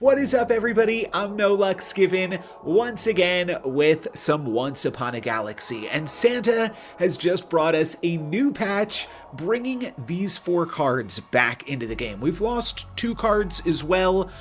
What is up, everybody? I'm NoLucksGiven once again with some Once Upon a Galaxy, and Santa has just brought us a new patch bringing these 4 cards back into the game. We've lost 2 cards as well.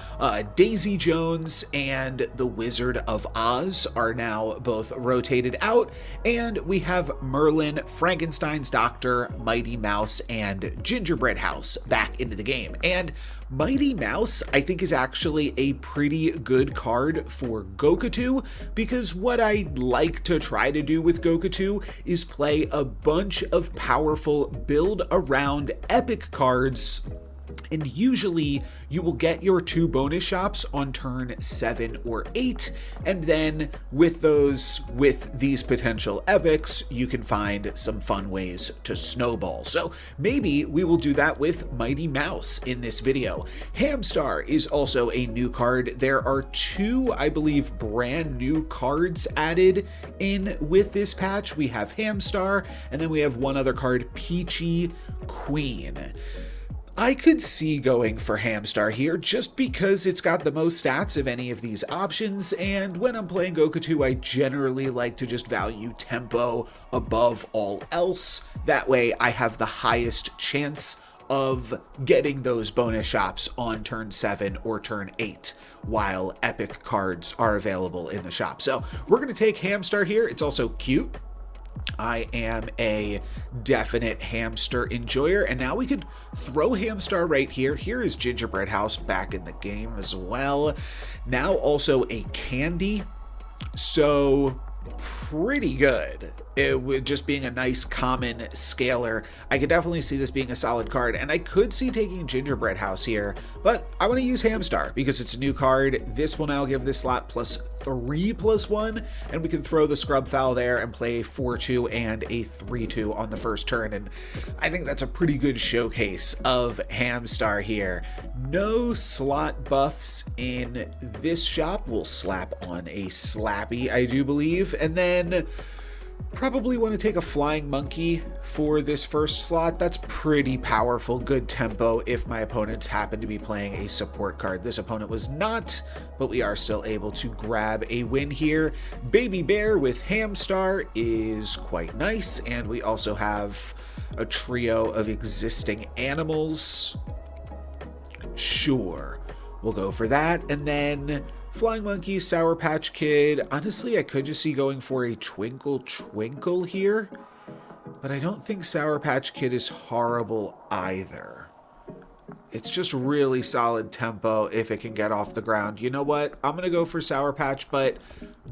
Daisy Jones and the Wizard of Oz are now both rotated out, and we have Merlin, Frankenstein's Doctor, Mighty Mouse, and Gingerbread House back into the game. And Mighty Mouse, I think, is actually a pretty good card for Gokutu, because what I like to try to do with Gokutu is play a bunch of powerful build around epic cards, and usually you will get your 2 bonus shops on turn 7 or 8, and then with these potential epics, you can find some fun ways to snowball. So maybe we will do that with Mighty Mouse in this video. Hamstar is also a new card. There are 2, I believe, brand new cards added in with this patch. We have Hamstar, and then we have one other card, Peachy Queen. I could see going for Hamstar here just because it's got the most stats of any of these options, and when I'm playing Gokutu, I generally like to just value tempo above all else. That way I have the highest chance of getting those bonus shops on turn 7 or turn 8 while epic cards are available in the shop. So we're going to take Hamstar here. It's also cute. I am a definite hamster enjoyer, and now we could throw Hamstar right here. Here is Gingerbread House back in the game as well. Now also a candy, so pretty good. It would just being a nice common scaler. I could definitely see this being a solid card, and I could see taking Gingerbread House here, but I want to use Hamstar because it's a new card. This will now give this slot +3/+1, and we can throw the Scrub Fowl there and play 4/2 and a 3/2 on the first turn, and I think that's a pretty good showcase of Hamstar here. No slot buffs in this shop. We'll slap on a Slappy, I do believe, and then probably want to take a Flying Monkey for this first slot. That's pretty powerful, good tempo if my opponents happen to be playing a support card. This opponent was not, but we are still able to grab a win here. Baby Bear with Hamstar is quite nice, and we also have a trio of existing animals. Sure, we'll go for that, and then Flying Monkey, Sour Patch Kid. Honestly, I could just see going for a Twinkle Twinkle here, but I don't think Sour Patch Kid is horrible either. It's just really solid tempo if it can get off the ground. You know what? I'm going to go for Sour Patch, but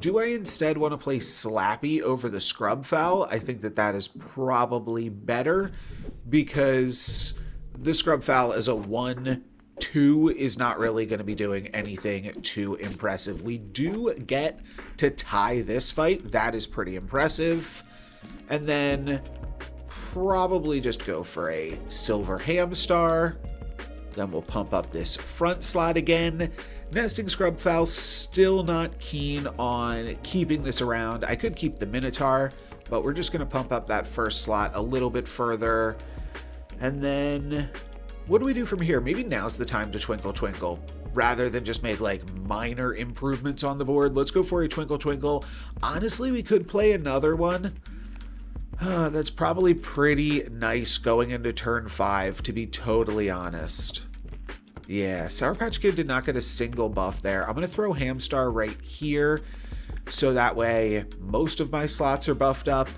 do I instead want to play Slappy over the Scrub Fowl? I think that is probably better, because the Scrub Fowl is a 1/2 is not really going to be doing anything too impressive. We do get to tie this fight. That is pretty impressive. And then probably just go for a Silver Hamstar. Then we'll pump up this front slot again. Nesting Scrub Fowl, still not keen on keeping this around. I could keep the Minotaur, but we're just going to pump up that first slot a little bit further. And then what do we do from here? Maybe now's the time to Twinkle Twinkle rather than just make like minor improvements on the board. Let's go for a Twinkle Twinkle. Honestly, we could play another one. That's probably pretty nice going into turn 5, to be totally honest. Yeah, Sour Patch Kid did not get a single buff there. I'm going to throw Hamstar right here, so that way most of my slots are buffed up.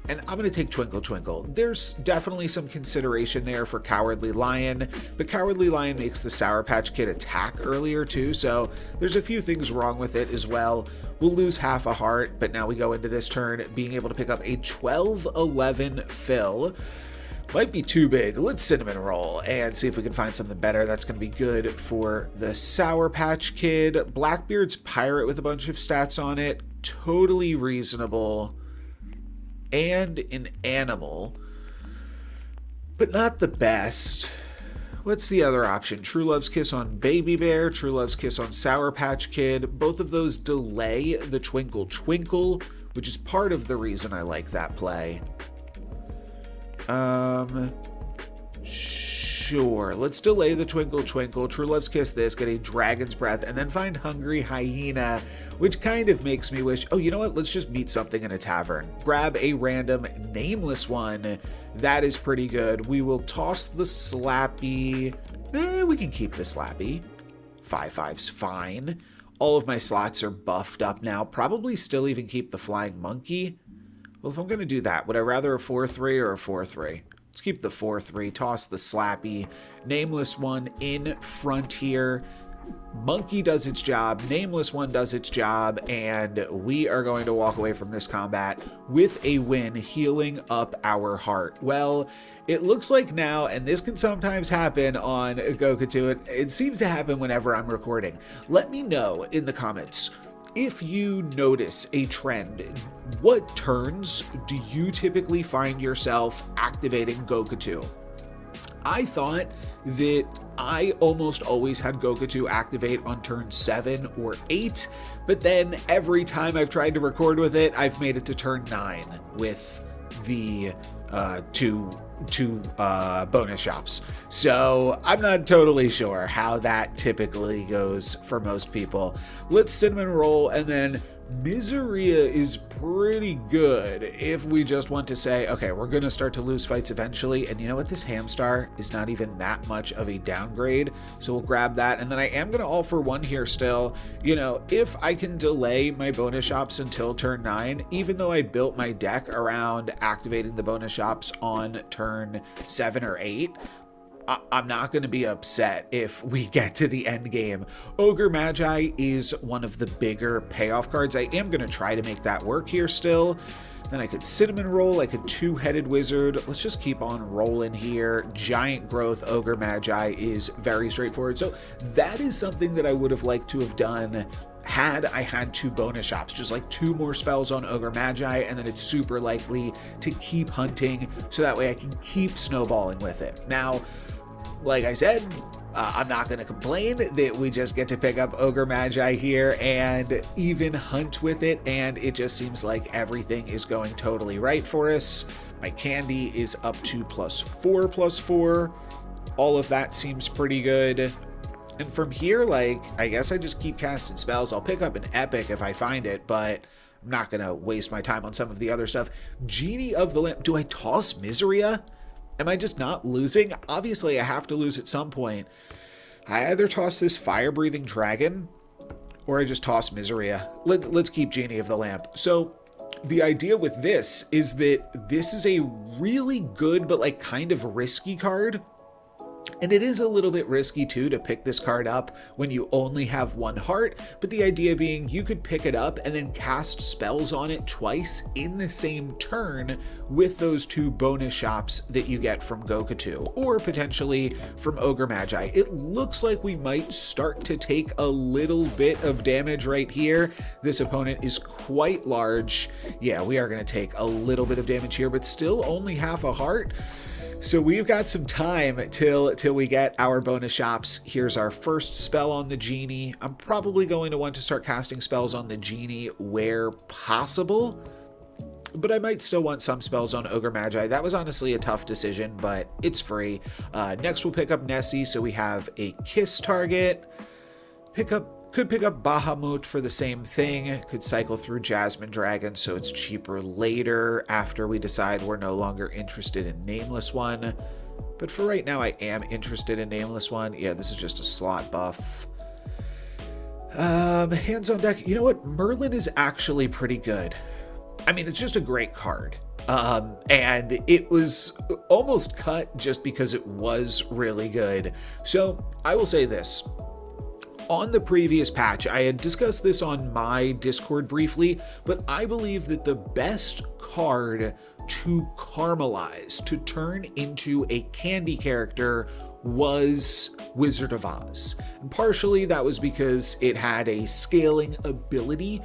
And I'm going to take Twinkle Twinkle. There's definitely some consideration there for Cowardly Lion, but Cowardly Lion makes the Sour Patch Kid attack earlier too, so there's a few things wrong with it as well. We'll lose half a heart, but now we go into this turn being able to pick up a 12/11 fill. Might be too big. Let's Cinnamon Roll and see if we can find something better. That's going to be good for the Sour Patch Kid. Blackbeard's Pirate with a bunch of stats on it. Totally reasonable. And an animal, but not the best. What's the other option? True Love's Kiss on Baby Bear, True Love's Kiss on Sour Patch Kid. Both of those delay the Twinkle Twinkle, which is part of the reason I like that play. Sure, let's delay the Twinkle Twinkle, True Love's Kiss this, get a Dragon's Breath, and then find Hungry Hyena, which kind of makes me wish, oh, you know what, let's just meet something in a tavern. Grab a random nameless one. That is pretty good. We will toss the Slappy. We can keep the Slappy. 5/5's fine. All of my slots are buffed up now. Probably still even keep the Flying Monkey. Well, if I'm going to do that, would I rather a 4/3 or a 4/3? Let's keep the 4/3, toss the Slappy. Nameless one in front here. Monkey does its job, Nameless one does its job, and we are going to walk away from this combat with a win, healing up our heart. Well, it looks like now, and this can sometimes happen on Goku, it seems to happen whenever I'm recording. Let me know in the comments if you notice a trend. What turns do you typically find yourself activating Goku? I thought that I almost always had Goku activate on turn 7 or 8, but then every time I've tried to record with it, I've made it to turn 9 with the two bonus shops. So I'm not totally sure how that typically goes for most people. Let's cinnamon roll, and then Miseria is pretty good if we just want to say, okay, we're going to start to lose fights eventually. And you know what? This Hamstar is not even that much of a downgrade. So we'll grab that. And then I am going to all for one here still. You know, if I can delay my bonus shops until turn 9, even though I built my deck around activating the bonus shops on turn 7 or 8, I'm not going to be upset if we get to the end game. Ogre Magi is one of the bigger payoff cards. I am going to try to make that work here still. Then I could cinnamon roll, I could two-headed wizard. Let's just keep on rolling here. Giant growth Ogre Magi is very straightforward. So that is something that I would have liked to have done had I had 2 bonus shops, just like 2 more spells on Ogre Magi, and then it's super likely to keep hunting, so that way I can keep snowballing with it. Now, like I said, I'm not going to complain that we just get to pick up Ogre Magi here and even hunt with it, and it just seems like everything is going totally right for us. My candy is up to +4/+4. All of that seems pretty good. And from here, like, I guess I just keep casting spells. I'll pick up an epic if I find it, but I'm not going to waste my time on some of the other stuff. Genie of the Lamp. Do I toss Miseria? Am I just not losing? Obviously, I have to lose at some point. I either toss this fire-breathing dragon, or I just toss Miseria. Let's keep Genie of the Lamp. So the idea with this is that this is a really good, but like kind of risky card. And it is a little bit risky too to pick this card up when you only have 1 heart, but the idea being you could pick it up and then cast spells on it twice in the same turn with those 2 bonus shops that you get from Goku, or potentially from Ogre Magi. It looks like we might start to take a little bit of damage right here. This opponent is quite large. Yeah, we are going to take a little bit of damage here, but still only half a heart. So we've got some time till we get our bonus shops. Here's our first spell on the Genie. I'm probably going to want to start casting spells on the Genie where possible, but I might still want some spells on Ogre Magi. That was honestly a tough decision, but it's free. Next we'll pick up Nessie, so we have a Kiss target. Could pick up Bahamut for the same thing. Could cycle through Jasmine Dragon, so it's cheaper later after we decide we're no longer interested in Nameless one. But for right now, I am interested in Nameless one. Yeah, this is just a slot buff. Hands on deck. You know what? Merlin is actually pretty good. I mean, it's just a great card. And it was almost cut just because it was really good. So I will say this. On the previous patch, I had discussed this on my Discord briefly, but I believe that the best card to caramelize, to turn into a candy character, was Wizard of Oz. And partially that was because it had a scaling ability,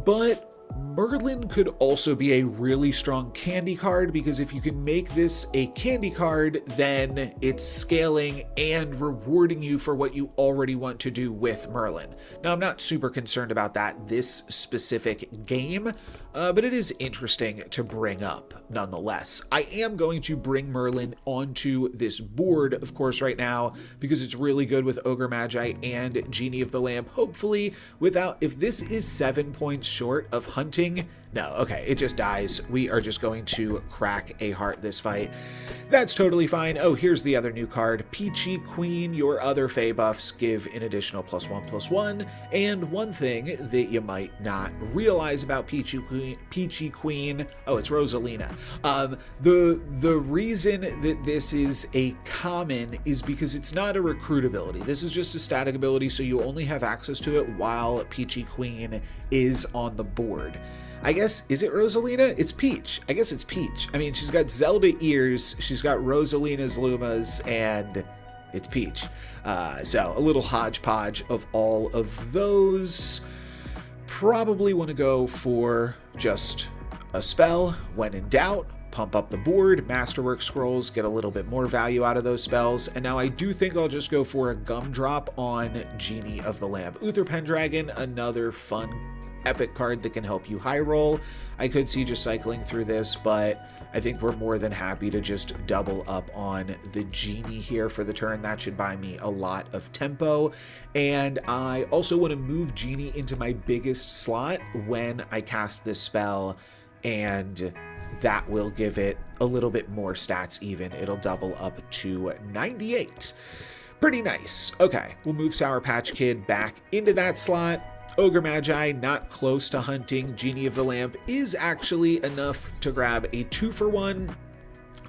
but Merlin could also be a really strong candy card, because if you can make this a candy card, then it's scaling and rewarding you for what you already want to do with Merlin. Now, I'm not super concerned about that this specific game, but it is interesting to bring up nonetheless. I am going to bring Merlin onto this board, of course, right now, because it's really good with Ogre Magi and Genie of the Lamp. Hopefully, without, if this is 7 points short of hunting, no, okay, it just dies. We are just going to crack a heart this fight. That's totally fine. Oh, here's the other new card. Peachy Queen. Your other Fey buffs give an additional +1/+1. And one thing that you might not realize about Peachy Queen, oh, it's Rosalina. The reason that this is a common is because it's not a recruit ability. This is just a static ability, so you only have access to it while Peachy Queen is on the board. I guess, is it Rosalina? It's Peach. I guess it's Peach. I mean, she's got Zelda ears, she's got Rosalina's Lumas, and it's Peach. So a little hodgepodge of all of those. Probably want to go for just a spell. When in doubt, pump up the board, Masterwork Scrolls, get a little bit more value out of those spells. And now I do think I'll just go for a Gumdrop on Genie of the Lamp. Uther Pendragon, another fun epic card that can help you high roll. I could see just cycling through this, but I think we're more than happy to just double up on the Genie here for the turn. That should buy me a lot of tempo. And I also want to move Genie into my biggest slot when I cast this spell, and that will give it a little bit more stats even. It'll double up to 98. Pretty nice. Okay, we'll move Sour Patch Kid back into that slot. Ogre Magi, not close to hunting. Genie of the Lamp is actually enough to grab a 2-for-1,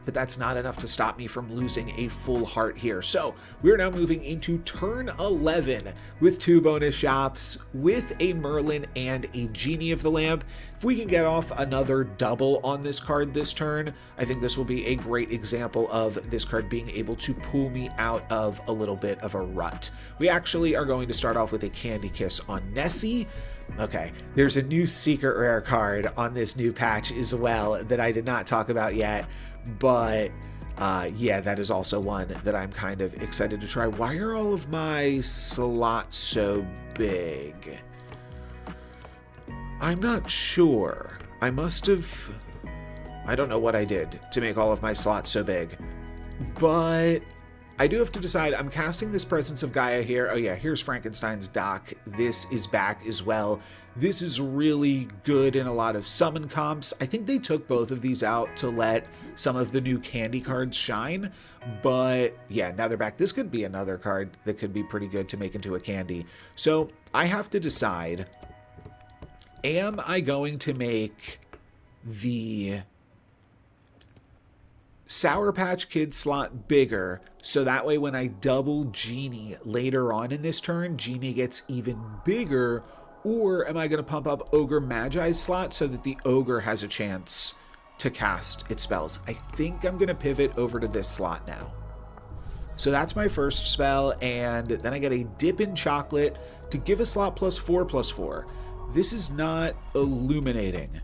but that's not enough to stop me from losing a full heart here. So we're now moving into turn 11 with 2 bonus shops with a Merlin and a Genie of the Lamp. If we can get off another double on this card this turn, I think this will be a great example of this card being able to pull me out of a little bit of a rut. We actually are going to start off with a Candy Kiss on Nessie. Okay, there's a new secret rare card on this new patch as well that I did not talk about yet, but yeah, that is also one that I'm kind of excited to try. Why are all of my slots so big? I'm not sure. I don't know what I did to make all of my slots so big, but I do have to decide. I'm casting this Presence of Gaia here. Oh yeah, here's Frankenstein's Dock. This is back as well. This is really good in a lot of summon comps. I think they took both of these out to let some of the new candy cards shine, but yeah, now they're back. This could be another card that could be pretty good to make into a candy. So I have to decide, am I going to make the Sour Patch Kid slot bigger, so that way when I double Genie later on in this turn, Genie gets even bigger? Or am I going to pump up Ogre Magi's slot so that the Ogre has a chance to cast its spells? I think I'm going to pivot over to this slot now. So that's my first spell, and then I get a Dip in Chocolate to give a slot +4/+4. This is not illuminating.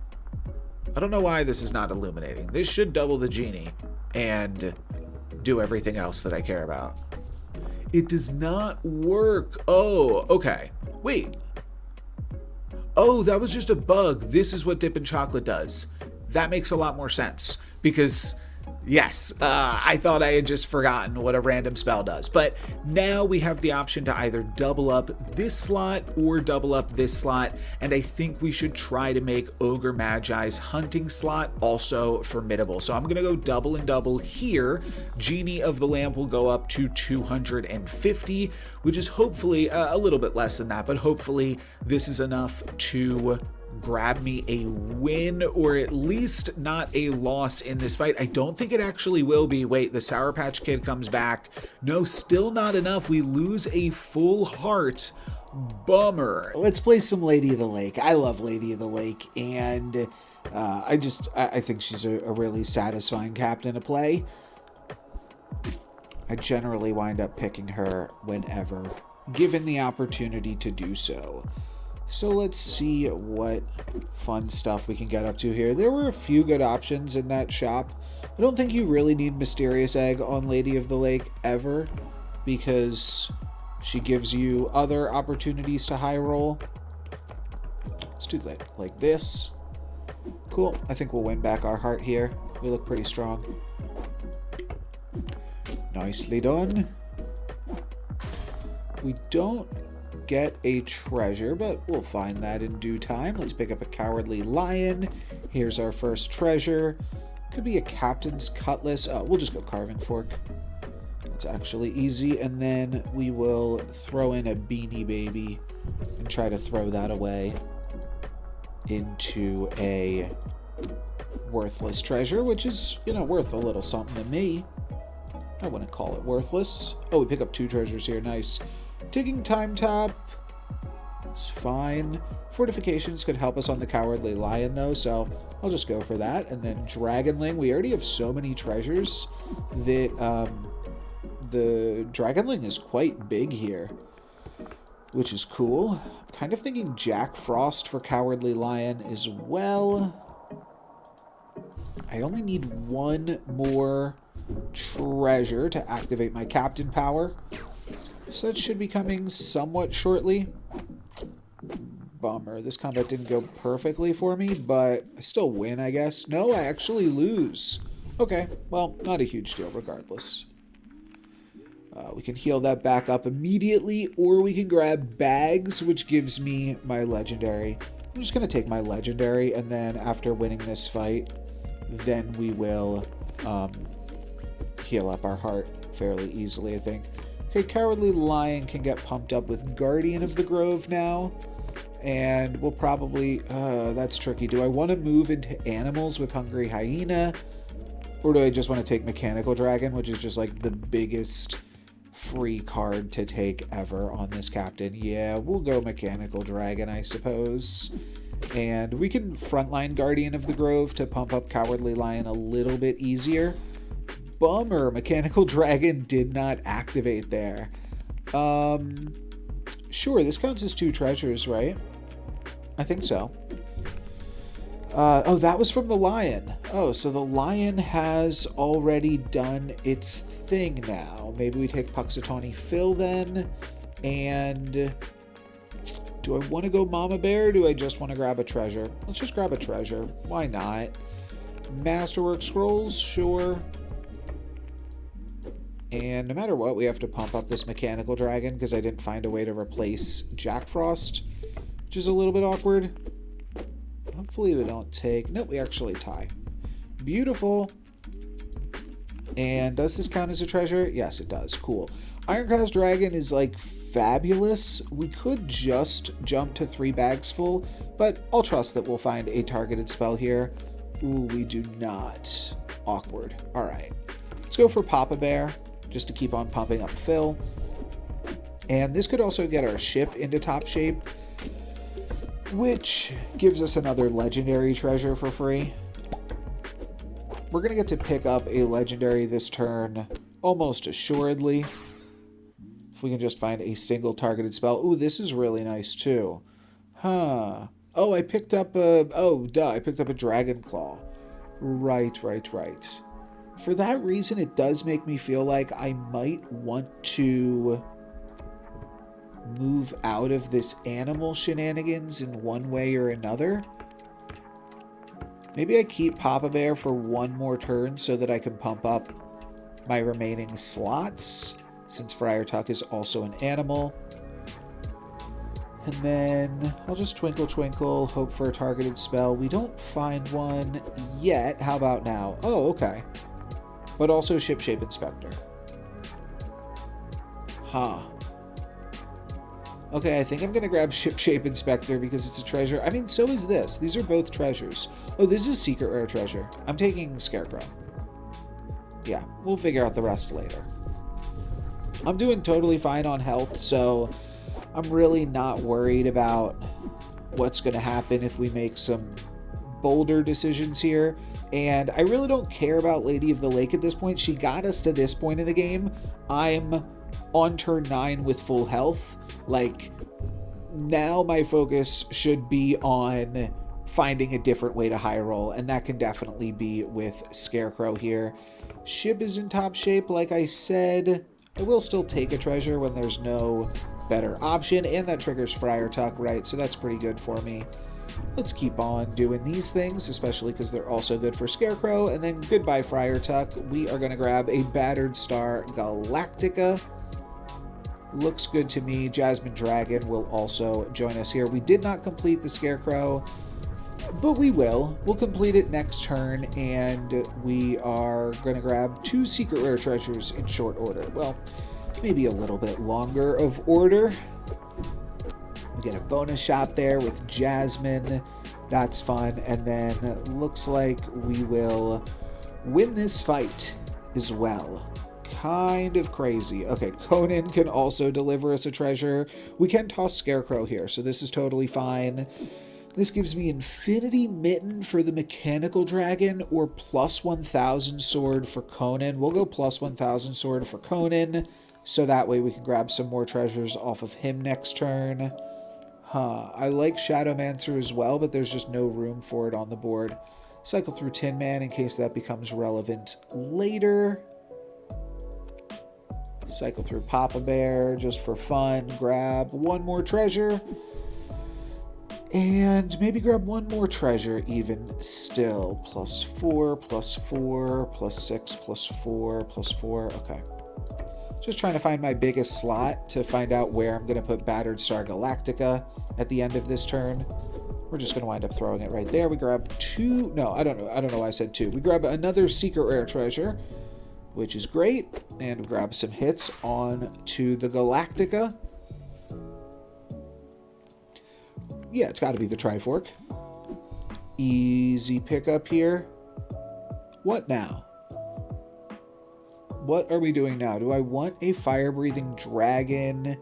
I don't know why this is not illuminating. This should double the Genie and do everything else that I care about. It does not work. Oh, okay. Wait. Oh, that was just a bug. This is what Dip in Chocolate does. That makes a lot more sense, because yes, I thought I had just forgotten what a random spell does. But now we have the option to either double up this slot or double up this slot, and I think we should try to make Ogre Magi's hunting slot also formidable. So I'm going to go double and double here. Genie of the Lamp will go up to 250, which is hopefully a little bit less than that, but hopefully this is enough to grab me a win, or at least not a loss in this fight. I don't think it actually will be. Wait, the Sour Patch Kid comes back. No, still not enough. We lose a full heart. Bummer. Let's play some Lady of the Lake. I love Lady of the Lake, and I think she's a really satisfying captain to play. I generally wind up picking her whenever given the opportunity to do so. So let's see what fun stuff we can get up to here. There were a few good options in that shop. I don't think you really need Mysterious Egg on Lady of the Lake ever, because she gives you other opportunities to high roll. Let's do that like this. Cool. I think we'll win back our heart here. We look pretty strong. Nicely done. We don't get a treasure, but we'll find that in due time. Let's pick up a Cowardly Lion. Here's our first treasure. Could be a Captain's Cutlass. Oh, we'll just go Carving Fork. That's actually easy. And then we will throw in a Beanie Baby and try to throw that away into a worthless treasure, which is, worth a little something to me. I wouldn't call it worthless. Oh, we pick up 2 treasures here. Nice. Ticking Time Top is fine. Fortifications could help us on the Cowardly Lion, though, so I'll just go for that. And then Dragonling. We already have so many treasures that the Dragonling is quite big here, which is cool. I'm kind of thinking Jack Frost for Cowardly Lion as well. I only need 1 more treasure to activate my Captain power. So that should be coming somewhat shortly. Bummer. This combat didn't go perfectly for me, but I still win, I guess. No, I actually lose. Okay, well, not a huge deal regardless. We can heal that back up immediately, or we can grab bags, which gives me my legendary. I'm just going to take my legendary, and then after winning this fight, then we will heal up our heart fairly easily, I think. Okay, Cowardly Lion can get pumped up with Guardian of the Grove now. And we'll probably... that's tricky. Do I want to move into animals with Hungry Hyena? Or do I just want to take Mechanical Dragon, which is just like the biggest free card to take ever on this captain? Yeah, we'll go Mechanical Dragon, I suppose. And we can frontline Guardian of the Grove to pump up Cowardly Lion a little bit easier. Bummer, Mechanical Dragon did not activate there. Sure, this counts as 2 treasures, right? I think so. Oh, that was from the lion. Oh, so the lion has already done its thing now. Maybe we take Puxatawny Phil then. And do I want to go Mama Bear, or do I just want to grab a treasure? Let's just grab a treasure. Why not? Masterwork Scrolls, sure. And no matter what, we have to pump up this Mechanical Dragon because I didn't find a way to replace Jack Frost, which is a little bit awkward. Hopefully we don't take... Nope, we actually tie. Beautiful. And does this count as a treasure? Yes, it does. Cool. Ironclad Dragon is, like, fabulous. We could just jump to 3 bags full, but I'll trust that we'll find a targeted spell here. Ooh, we do not. Awkward. All right. Let's go for Papa Bear, just to keep on pumping up Phil. And this could also get our ship into top shape, which gives us another legendary treasure for free. We're going to get to pick up a legendary this turn almost assuredly, if we can just find a single targeted spell. Ooh, this is really nice too. Huh. Oh, I picked up a... Oh, duh. I picked up a Dragon Claw. Right. For that reason, it does make me feel like I might want to move out of this animal shenanigans in one way or another. Maybe I keep Papa Bear for 1 more turn so that I can pump up my remaining slots, since Friar Tuck is also an animal. And then I'll just Twinkle Twinkle, hope for a targeted spell. We don't find one yet. How about now? Oh, okay. But also Ship Shape Inspector. Huh. Okay, I think I'm going to grab Ship Shape Inspector because it's a treasure. I mean, so is this. These are both treasures. Oh, this is Secret Rare Treasure. I'm taking Scarecrow. Yeah, we'll figure out the rest later. I'm doing totally fine on health, so I'm really not worried about what's going to happen if we make some bolder decisions here. And I really don't care about Lady of the Lake at this point. She got us to this point in the game. I'm on turn 9 with full health. Like, now my focus should be on finding a different way to high roll, and that can definitely be with Scarecrow here. Ship is in top shape, like I said. I will still take a treasure when there's no better option, and that triggers Friar Tuck, right? So that's pretty good for me. Let's keep on doing these things, especially because they're also good for Scarecrow. And then goodbye, Friar Tuck. We are going to grab a Battered Star Galactica. Looks good to me. Jasmine Dragon will also join us here. We did not complete the Scarecrow, but we will. We'll complete it next turn, and we are going to grab 2 secret rare treasures in short order. Well, maybe a little bit longer of order. We get a bonus shop there with Jasmine. That's fun. And then looks like we will win this fight as well. Kind of crazy. Okay, Conan can also deliver us a treasure. We can toss Scarecrow here, so this is totally fine. This gives me Infinity Mitten for the Mechanical Dragon or plus 1000 Sword for Conan. We'll go plus 1000 Sword for Conan, so that way we can grab some more treasures off of him next turn. I like Shadowmancer as well, but there's just no room for it on the board. Cycle through Tin Man in case that becomes relevant later. Cycle through Papa Bear just for fun. Grab one more treasure. And maybe grab one more treasure even still. Plus 4, plus 4, plus 6, plus 4, plus 4. Okay. Just trying to find my biggest slot to find out where I'm going to put Battered Star Galactica at the end of this turn. We're just going to wind up throwing it right there. We grab 2. No, I don't know why I said 2. We grab another secret rare treasure, which is great. And we grab some hits on to the Galactica. Yeah, it's got to be the Trifork. Easy pickup here. What now? What are we doing now? Do I want a fire-breathing dragon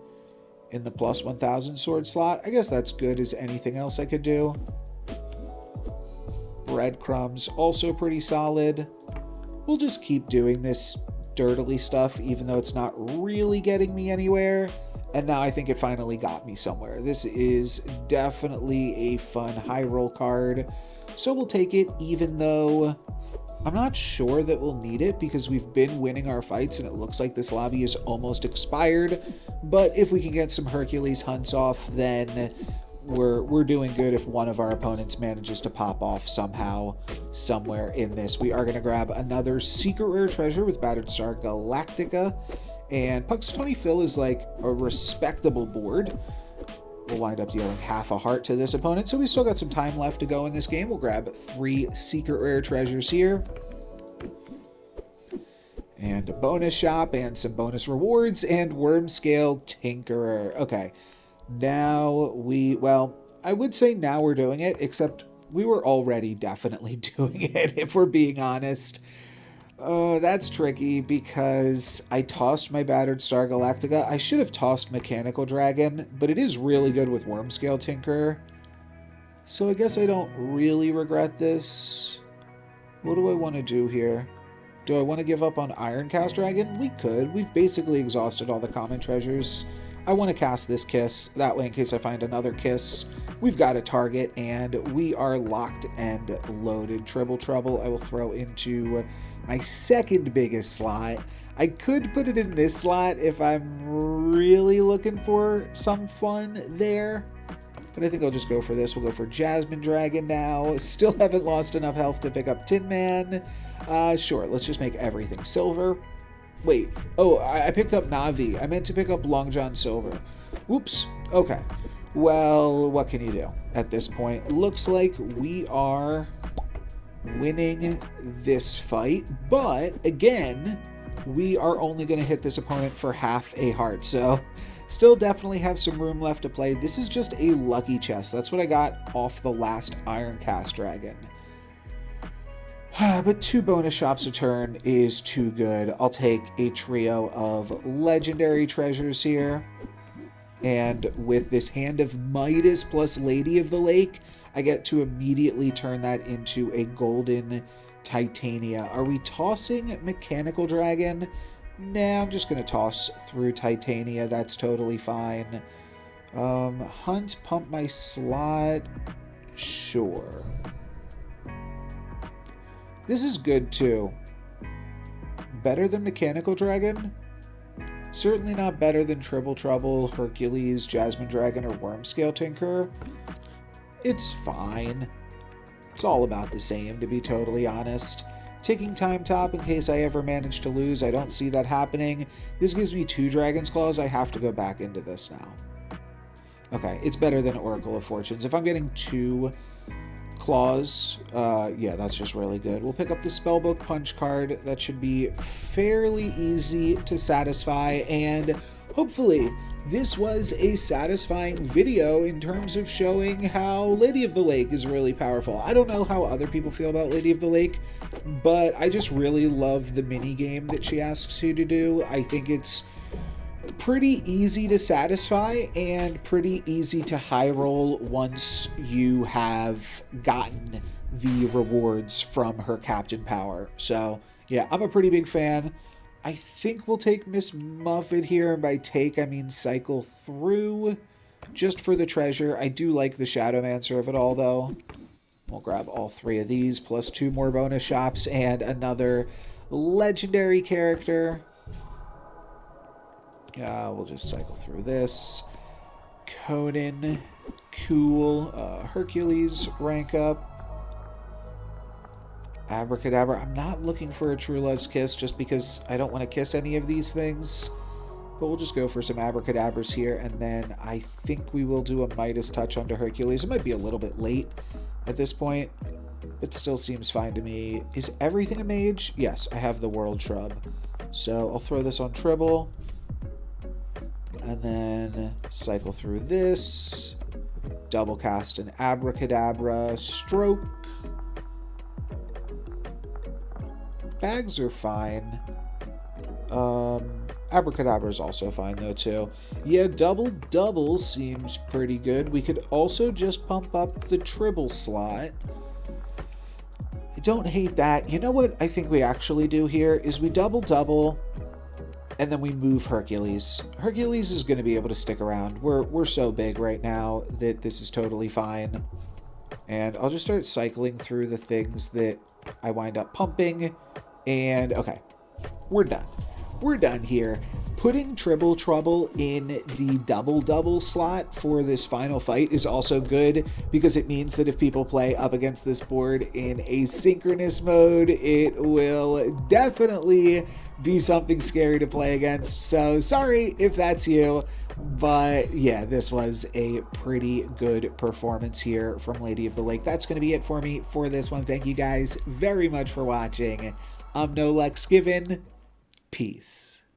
in the plus 1000 sword slot? I guess that's good as anything else I could do. Breadcrumbs, also pretty solid. We'll just keep doing this dirtily stuff, even though it's not really getting me anywhere. And now I think it finally got me somewhere. This is definitely a fun high roll card. So we'll take it, even though I'm not sure that we'll need it because we've been winning our fights and it looks like this lobby is almost expired. But if we can get some Hercules hunts off, then we're doing good if one of our opponents manages to pop off somehow, somewhere in this. We are going to grab another secret rare treasure with Battered Star Galactica. And Puxatawny Phil is like a respectable board. We'll wind up dealing half a heart to this opponent, so we still got some time left to go in this game. We'll grab 3 secret rare treasures here. And a bonus shop and some bonus rewards and Wormscale Tinkerer. Okay, now well, I would say now we're doing it, except we were already definitely doing it, if we're being honest. That's tricky because I tossed my Battered Star Galactica. I should have tossed Mechanical Dragon, but it is really good with Wormscale Tinker. So I guess I don't really regret this. What do I want to do here? Do I want to give up on Ironcast Dragon? We could. We've basically exhausted all the common treasures. I want to cast this Kiss. That way, in case I find another Kiss, we've got a target, and we are locked and loaded. Triple Trouble I will throw into my second biggest slot. I could put it in this slot if I'm really looking for some fun there, but I think I'll just go for this. We'll go for Jasmine Dragon now. Still haven't lost enough health to pick up Tin Man. Sure, let's just make everything silver. Wait, oh, I picked up Navi. I meant to pick up Long John Silver. Whoops. Okay. Well, what can you do at this point? Looks like we are winning this fight, but again, we are only going to hit this opponent for half a heart, so still definitely have some room left to play. This is just a lucky chest. That's what I got off the last Ironcast Dragon. But 2 bonus shops a turn is too good. I'll take a trio of legendary treasures here. And with this Hand of Midas plus Lady of the Lake, I get to immediately turn that into a golden Titania. Are we tossing Mechanical Dragon? Nah, I'm just going to toss through Titania. That's totally fine. Hunt, pump my slot. Sure. This is good too. Better than Mechanical Dragon? Certainly not better than Triple Trouble, Hercules, Jasmine Dragon, or Wormscale Tinker. It's fine. It's all about the same, to be totally honest. Ticking Time Top in case I ever manage to lose. I don't see that happening. This gives me 2 Dragon's Claws. I have to go back into this now. Okay, it's better than Oracle of Fortunes. If I'm getting 2 claws, yeah, that's just really good. We'll pick up the Spellbook Punch card. That should be fairly easy to satisfy, and hopefully this was a satisfying video in terms of showing how Lady of the Lake is really powerful. I don't know how other people feel about Lady of the Lake, but I just really love the mini game that she asks you to do. I think it's pretty easy to satisfy and pretty easy to high roll once you have gotten the rewards from her captain power. So yeah, I'm a pretty big fan. I think we'll take Miss Muffet here, and by take I mean cycle through just for the treasure. I do like the Shadowmancer of it all though. We'll grab all 3 of these plus 2 more bonus shops and another legendary character. We'll just cycle through this. Conan, cool. Hercules, rank up. Abracadabra. I'm not looking for a True Love's Kiss just because I don't want to kiss any of these things. But we'll just go for some Abracadabras here, and then I think we will do a Midas Touch onto Hercules. It might be a little bit late at this point, but still seems fine to me. Is everything a mage? Yes, I have the World Shrub. So I'll throw this on Tribble. And then cycle through this. Double cast an Abracadabra. Stroke. Bags are fine. Abracadabra is also fine though too. Yeah, double seems pretty good. We could also just pump up the Tribble slot. I don't hate that. You know what I think we actually do here is we double, and then we move Hercules. Hercules is going to be able to stick around. We're so big right now that this is totally fine. And I'll just start cycling through the things that I wind up pumping. And okay, we're done. We're done here. Putting Triple Trouble in the double slot for this final fight is also good because it means that if people play up against this board in asynchronous mode, it will definitely be something scary to play against. So sorry if that's you, but yeah, this was a pretty good performance here from Lady of the Lake. That's going to be it for me for this one. Thank you guys very much for watching. I'm NoLucksGiven. Peace.